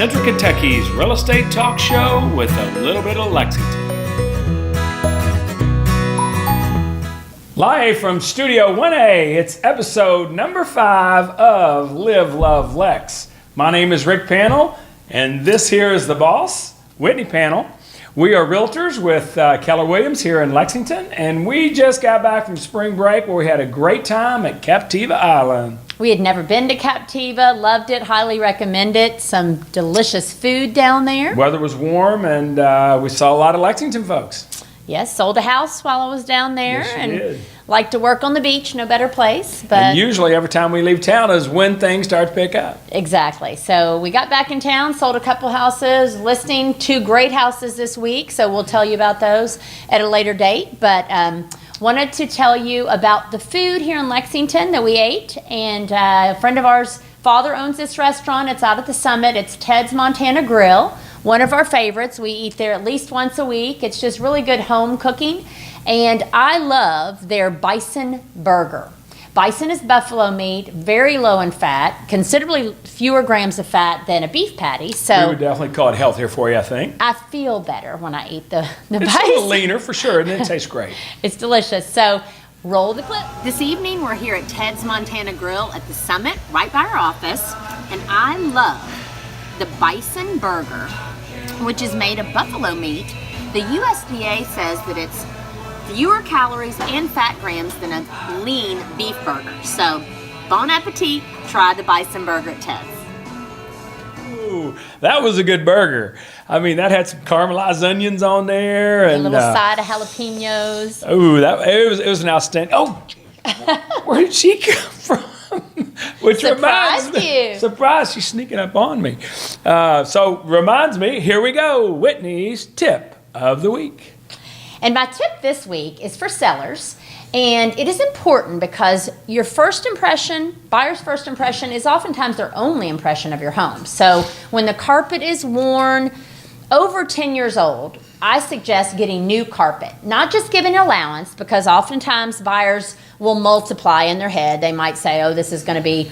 Central Kentucky's real estate talk show with a little bit of Lexington. Live from Studio 1A, it's episode number 5 of Live, Love, Lex. My name is Rick Pannell, and this here is the boss, Whitney Pannell. We are realtors with Keller Williams here in Lexington, and we just got back from spring break where we had a great time at Captiva Island. We had never been to Captiva, loved it, highly recommend it. Some delicious food down there. Weather was warm, and we saw a lot of Lexington folks. Yes, sold a house while I was down there. Yes, you and did. Like to work on the beach, no better place. But And usually every time we leave town is when things start to pick up. Exactly. So we got back in town, sold a couple houses, listing 2 great houses this week. So we'll tell you about those at a later date. But wanted to tell you about the food here in Lexington that we ate. And a friend of ours, father owns this restaurant. It's out at the Summit. It's Ted's Montana Grill. One of our favorites. We eat there at least once a week. It's just really good home cooking. And I love their bison burger. Bison is buffalo meat, very low in fat, considerably fewer grams of fat than a beef patty. So We would definitely call it healthier for you, I think. I feel better when I eat the It's bison. a little leaner for sure, and it tastes great. It's delicious. So roll the clip. This evening we're here at Ted's Montana Grill at the Summit, right by our office. And I love the bison burger, which is made of buffalo meat. The USDA says that it's fewer calories and fat grams than a lean beef burger. So, bon appetit, try the bison burger at Ted's. Ooh, that was a good burger. I mean, that had some caramelized onions on there. A And, little side of jalapenos. Ooh, it was an outstanding. Oh, where did she come from? Which Surprised reminds me, you. Surprise, she's sneaking up on me. So reminds me, here we go, Whitney's tip of the week. And my tip this week is for sellers. And it is important because your first impression, buyer's first impression, is oftentimes their only impression of your home. So when the carpet is worn, over 10 years old, I suggest getting new carpet. Not just giving allowance, because oftentimes buyers will multiply in their head. They might say, oh, this is going to be,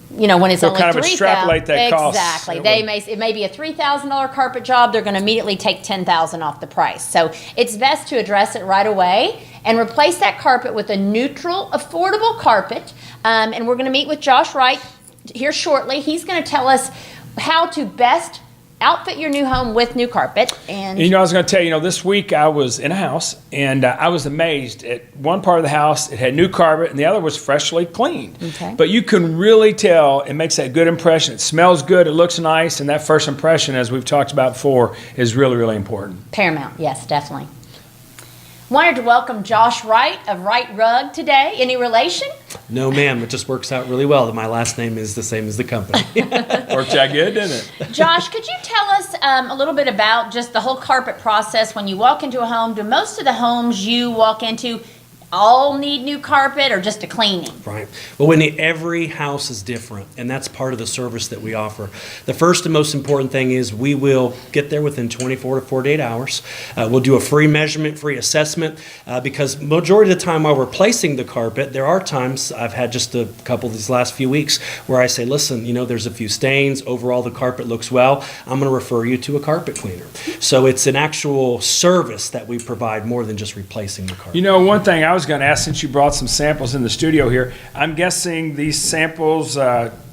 when it's They'll only kind of $3,000. extrapolate that cost. Exactly. It may be a $3,000 carpet job. They're going to immediately take $10,000 off the price. So it's best to address it right away and replace that carpet with a neutral, affordable carpet. And we're going to meet with Josh Wright here shortly. He's going to tell us how to best outfit your new home with new carpet. And I was going to tell you, this week I was in a house, and I was amazed at one part of the house. It had new carpet, and the other was freshly cleaned. Okay. But you can really tell it makes that good impression. It smells good. It looks nice. And that first impression, as we've talked about before, is really, really important. Paramount, yes, definitely. Wanted to welcome Josh Wright of Wright Rug today. Any relation? No, ma'am. It just works out really well that my last name is the same as the company. Worked out good, didn't it? Josh, could you tell us a little bit about just the whole carpet process when you walk into a home? Do most of the homes you walk into all need new carpet or just a cleaning? Right. Well, Whitney, every house is different, and that's part of the service that we offer. The first and most important thing is we will get there within 24 to 48 hours. We'll do a free measurement, free assessment, because majority of the time while we're placing the carpet, there are times, I've had just a couple these last few weeks, where I say, listen, there's a few stains, overall the carpet looks well, I'm going to refer you to a carpet cleaner. So it's an actual service that we provide more than just replacing the carpet. One thing I was going to ask, since you brought some samples in the studio here, I'm guessing these samples,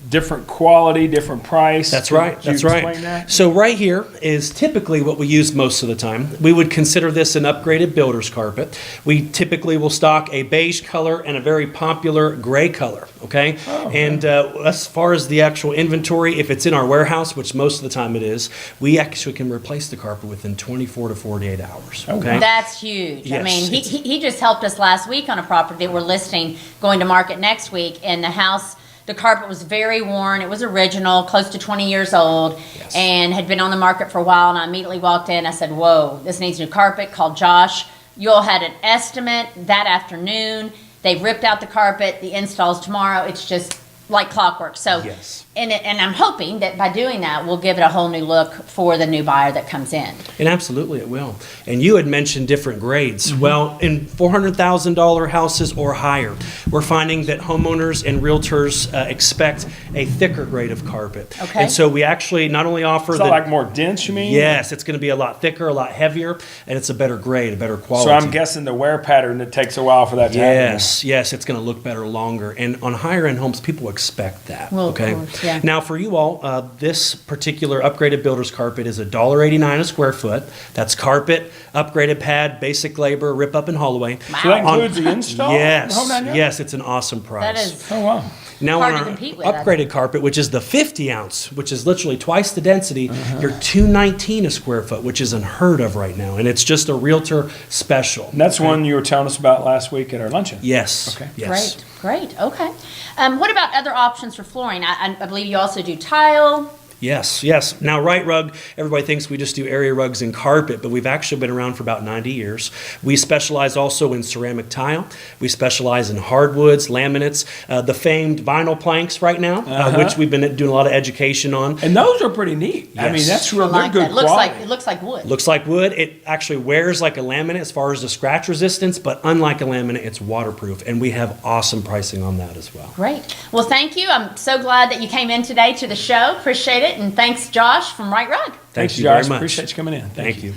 different quality, different price. That's right. Could you That's right. explain that? So right here is typically what we use most of the time. We would consider this an upgraded builder's carpet. We typically will stock a beige color and a very popular gray color. Okay. Oh, and as far as the actual inventory, if it's in our warehouse, which most of the time it is, we actually can replace the carpet within 24 to 48 hours. Okay. That's huge. Yes, I mean, he just helped us last week on a property that we're listing, going to market next week, and the house, the carpet was very worn. It was original, close to 20 years old, Yes. and had been on the market for a while. And I immediately walked in. I said, whoa, this needs new carpet. Called Josh. You all had an estimate that afternoon. They ripped out the carpet. The install's tomorrow. It's just like clockwork. So, Yes. and I'm hoping that by doing that, we'll give it a whole new look for the new buyer that comes in. And absolutely it will. And you had mentioned different grades. Well, in $400,000 houses or higher, we're finding that homeowners and realtors expect a thicker grade of carpet. Okay. And so we actually not only offer So like more dense, you mean? Yes, it's going to be a lot thicker, a lot heavier, and it's a better grade, a better quality. So I'm guessing the wear pattern, it takes a while for that to happen. Yes, it's going to look better longer. And on higher end homes, people expect that. Well, of okay. course, yeah. Now, for you all, this particular upgraded builder's carpet is $1.89 a square foot. That's carpet, upgraded pad, basic labor, rip up and haul away. So that includes the install? Yes, The whole 9 yards? yes, it's an awesome price. That is Oh, wow. Now hard on to our compete with that. upgraded carpet, which is the 50 ounce, which is literally twice the density, you're $219 a square foot, which is unheard of right now, and it's just a realtor special. And that's one you were telling us about last week at our luncheon. Yes. Okay. Yes. Great. Okay. What about other options for flooring? I believe you also do tile. Yes. Now, Right Rug, everybody thinks we just do area rugs and carpet, but we've actually been around for about 90 years. We specialize also in ceramic tile. We specialize in hardwoods, laminates, the famed vinyl planks right now, which we've been doing a lot of education on. And those are pretty neat. I mean, Yes. that's real I like good that. Looks quality. like it looks like wood. Looks like wood. It actually wears like a laminate as far as the scratch resistance, but unlike a laminate, it's waterproof, and we have awesome pricing on that as well. Great. Well, thank you. I'm so glad that you came in today to the show. Appreciate it. And thanks, Josh from Right Rug. Thanks, you Josh. very much. Appreciate you coming in. Thank you.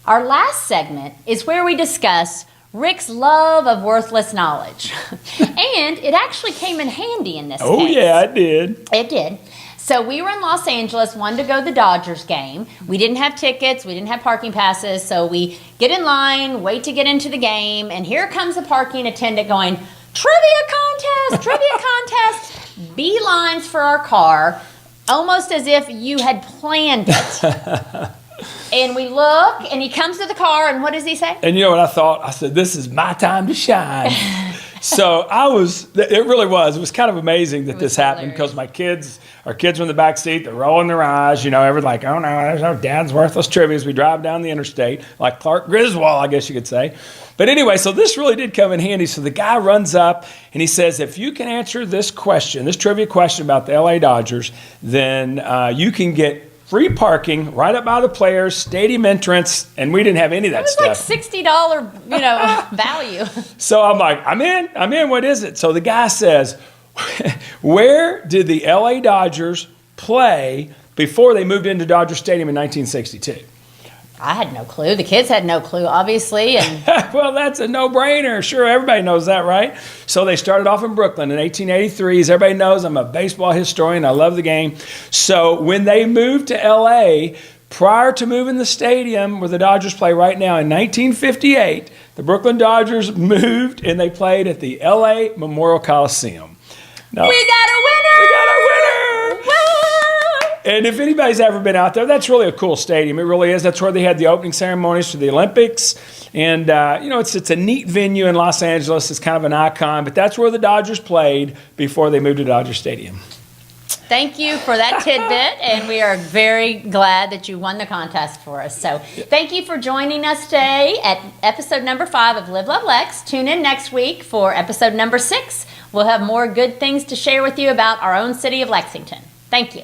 Our last segment is where we discuss Rick's love of worthless knowledge. And it actually came in handy in this Oh, case. yeah, it did. It did. So we were in Los Angeles, wanted to go to the Dodgers game. We didn't have tickets, we didn't have parking passes, so we get in line, wait to get into the game, and here comes a parking attendant going, trivia contest, beelines for our car, almost as if you had planned it. And we look, and he comes to the car, and what does he say? And you know what I thought? I said, this is my time to shine. So it really was. It was kind of amazing that this happened because our kids were in the back seat. They're rolling their eyes. You know, everyone's like, oh no, there's no dad's worthless trivia as we drive down the interstate, like Clark Griswold, I guess you could say. But anyway, so this really did come in handy. So the guy runs up and he says, if you can answer this question, this trivia question about the LA Dodgers, then you can get free parking right up by the players, stadium entrance, and we didn't have any of that It was stuff. like $60, value. So I'm like, I'm in, what is it? So the guy says, where did the LA Dodgers play before they moved into Dodger Stadium in 1962? I had no clue. The kids had no clue, obviously. And Well, that's a no-brainer. Sure, everybody knows that, right? So they started off in Brooklyn in 1883. As everybody knows, I'm a baseball historian. I love the game. So when they moved to L.A., prior to moving the stadium where the Dodgers play right now in 1958, the Brooklyn Dodgers moved and they played at the L.A. Memorial Coliseum. Now, we got a winner! we got a winner! Woo! And if anybody's ever been out there, that's really a cool stadium. It really is. That's where they had the opening ceremonies for the Olympics. And, it's a neat venue in Los Angeles. It's kind of an icon. But that's where the Dodgers played before they moved to Dodger Stadium. Thank you for that tidbit, and we are very glad that you won the contest for us. So thank you for joining us today at episode number 5 of Live, Love, Lex. Tune in next week for episode number 6. We'll have more good things to share with you about our own city of Lexington. Thank you.